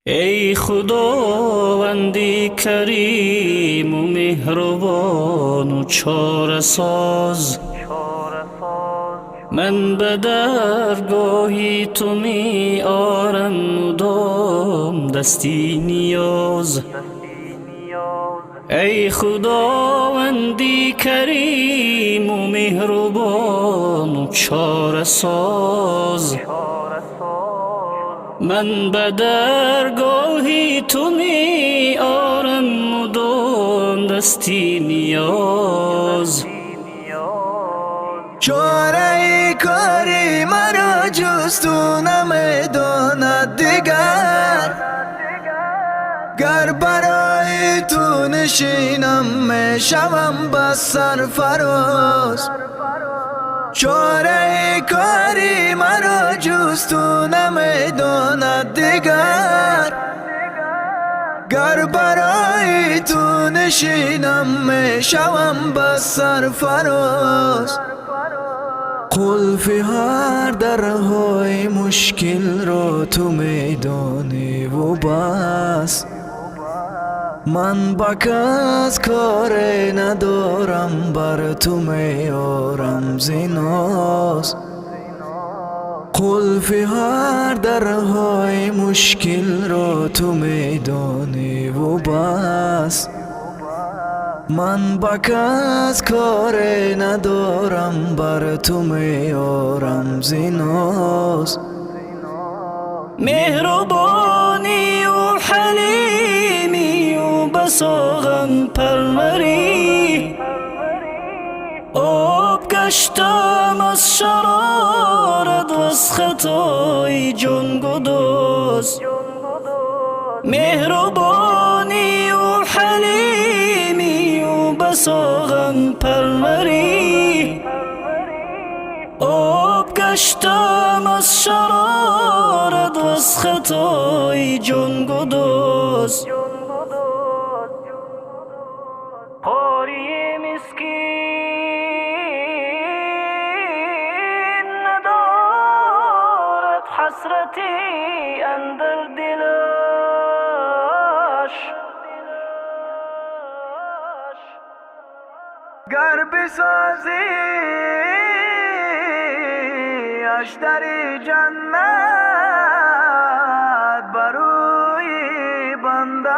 ای خداوندی کریم و مهربان و چاره ساز، من به درگاهی تو می آرم مدام دستی نیاز. ای خداوندی کریم و مهربان و چاره ساز، من به درگاهی تو می آرم مدام دستی نیاز. چاره کاری مرا جز تو نمیداند دیگر، گر برای تو نشینم میشوم بس سرفراز. چاره کاری مرا جز تو نمیداند دیگر، گر برای تو نشینم میشوم بس سرفراز. قلف هر درهای مشکل را تو میدانی و بس، من با کس کاری ندارم، بر تو میارم زیناز. قلف هر درهای مشکل را تو میدانی و بس، من با کس کاری ندارم، بر تو میارم زیناز. مهربانی و حلیمی و بسا غم پروری، آب گشتم از شرارت و از خطای جان گداز. مهربانی و حلیمی و بسا غم پروری، آب گشتم از شرارت و از خطای جان گداز. قاری مسکین ندارد حسرتی اندر دلش، گر بسازی اش در جنت، بروی بنده